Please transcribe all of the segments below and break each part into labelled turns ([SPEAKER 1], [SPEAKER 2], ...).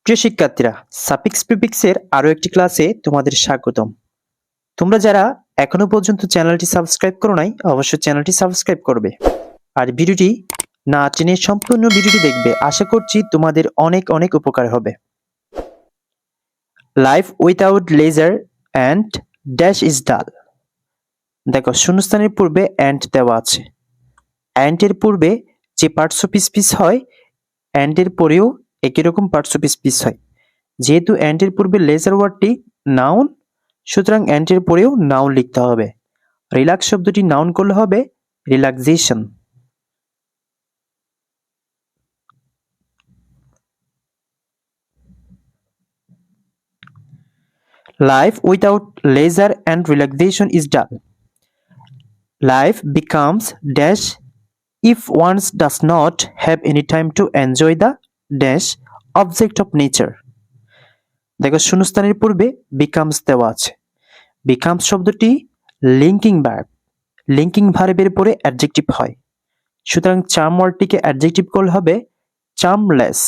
[SPEAKER 1] প্রিয় শিক্ষার্থীরা, সাফিক্স প্রিফিক্সের আরো একটি ক্লাসে তোমাদের স্বাগতম। তোমরা যারা এখনো পর্যন্ত চ্যানেলটি সাবস্ক্রাইব করো নাই, অবশ্যই চ্যানেলটি সাবস্ক্রাইব করবে আর ভিডিওটি না টেনে সম্পূর্ণ ভিডিওটি দেখবে। আশা করছি তোমাদের অনেক অনেক উপকার হবে। Life without leisure and dash is dull. দেখো, শূন্যস্থানের পূর্বে অ্যান্ড দেওয়া আছে। অ্যান্ডের পূর্বে যে পার্টস অফ স্পিচ হয়, অ্যান্ডের পরেও একই রকম পার্টস অফ স্পিচ হয়। যেহেতু অ্যান্ডের পূর্বে লেজার ওয়ার্ডটি নাউন, সুতরাং অ্যান্ডের পরেও নাউন লিখতে হবে। রিল্যাক্স শব্দটি নাউন করলে হবে relaxation. Life without leisure and relaxation is dull. Life becomes dash if one does not have any time to enjoy the dash object of nature. দেখো, শূন্যস্থানের পূর্বে বিকামস দেওয়া আছে। বিকামস শব্দটি লিঙ্কিং ভার্ব। লিঙ্কিং ভার্বের পরে adjective হয়, সুতরাং charm ওয়ার্ডটিকে adjective করলে হবে charmless.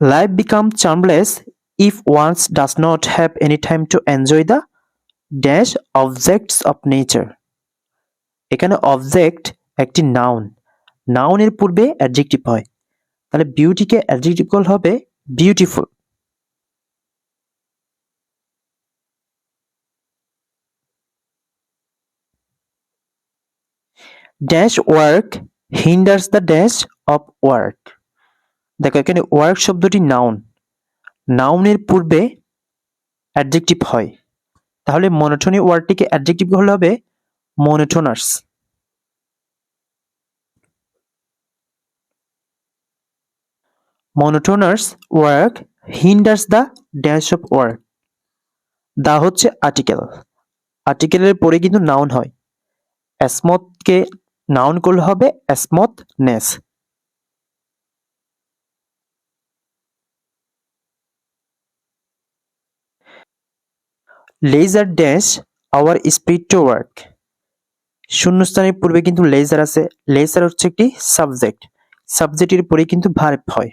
[SPEAKER 1] Life become charmless if one does not have any time to enjoy the dash objects of nature. এখানে অবজেক্ট একটি নাউন, নাউনের পূর্বে অ্যাডজেক্টিভ হয়, তাহলে বিউটিকে অ্যাডজেক্টিভ করলে হবে beautiful. Dash work hinders the dash of work. দেখো, এখানে ওয়ার্ক শব্দটি নাউন, নাউনের পূর্বে অ্যাডজেক্টিভ হয়, তাহলে মনোটোনি ওয়ার্ডটিকে অ্যাডজেক্টিভ করলে হবে monotonous. Monotonous work hinders the dash of work. The হচ্ছে আর্টিকেল, আর্টিকেলের পরে কিন্তু নাউন হয়। স্মথকে নাউন করলে হবে smoothness. Leisure dash our speed to work. শূন্যস্থানের পূর্বে কিন্তু লেজার আছে। লেজার হচ্ছে একটি সাবজেক্ট, সাবজেক্টের পরে কিন্তু ভার্ব হয়,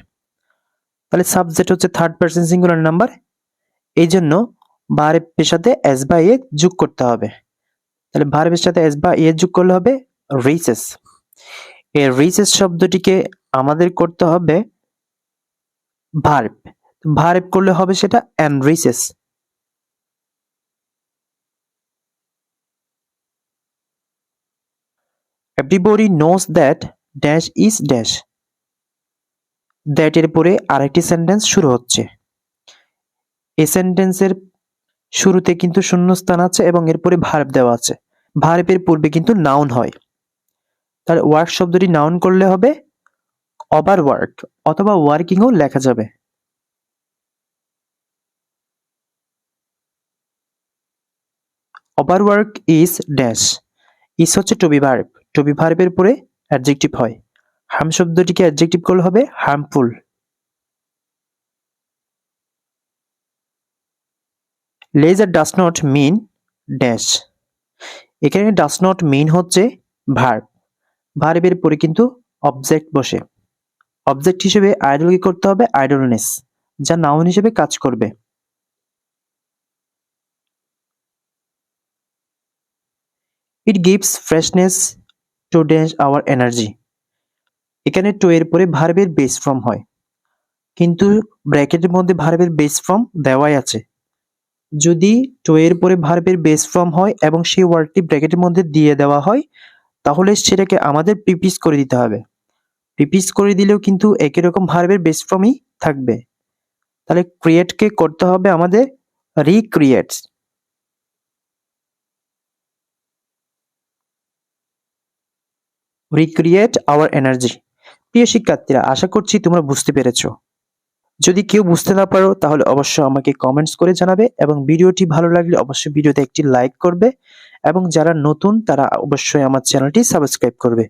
[SPEAKER 1] তাহলে সাবজেক্ট হচ্ছে থার্ড পারসন সিঙ্গুলার নাম্বার, এই জন্য ভার্বের সাথে এস বা এ যোগ করতে হবে। তাহলে ভার্বের সাথে এস বা এ যোগ করলে হবে রিচেস। এই রিচেস শব্দটিকে আমাদের করতে হবে ভার্ব, ভার্ব করলে হবে সেটা enriches. Everybody knows that dash is dash. That এর পরে আরেকটি সেন্টেন্স শুরু হচ্ছে। এই সেন্টেন্সের শুরুতে কিন্তু শূন্যস্থান আছে এবং এরপরে ভার্ব দেওয়া আছে। ভার্বের পূর্বে কিন্তু নাউন হয়, তাহলে ওয়ার্ক শব্দটি নাউন করলে হবে ওভার ওয়ার্ক, অথবা ওয়ার্কিংও লেখা যাবে। Over work is dash. Is হচ্ছে to be verb, to be ভার্বের পরে অ্যাডজেক্টিভ হয়। হার্ম শব্দটিকে অ্যাডজেক্টিভ করলে হবে harmful. Leisure does not mean dash. এখানে ডাজ নট মিন হচ্ছে ভার্ব, ভার্বের পরে কিন্তু অবজেক্ট বসে। অবজেক্ট হিসেবে আইডল কি করতে হবে আইডলনেস, যা নাউন হিসেবে কাজ করবে। It gives freshness to dash our energy. এখানে টু এর পরে ভার্বের বেস ফর্ম হয়, কিন্তু ব্র্যাকেটের মধ্যে ভার্বের বেস ফর্ম দেওয়াই আছে। যদি টু এর পরে ভার্বের বেস ফর্ম হয় এবং সেই ওয়ার্ডটি ব্র্যাকেটের মধ্যে দিয়ে দেওয়া হয়, তাহলে সেটাকে আমাদের প্রিপিস করে দিতে হবে। প্রিপিস করে দিলেও কিন্তু একই রকম ভার্বের বেস ফর্মই থাকবে। তাহলে ক্রিয়েটকে করতে হবে আমাদের রিক্রিয়েটস। Recreate hour energy. প্রিয় শিক্ষার্থীরা, আশা করছি তোমরা বুঝতে পেরেছো। যদি কেউ বুঝতে না পারো তাহলে অবশ্যই আমাকে কমেন্টস করে জানাবে, এবং ভিডিওটি ভালো লাগলে অবশ্যই ভিডিওতে একটি লাইক করবে, এবং যারা নতুন তারা অবশ্যই আমার চ্যানেলটি সাবস্ক্রাইব করবে।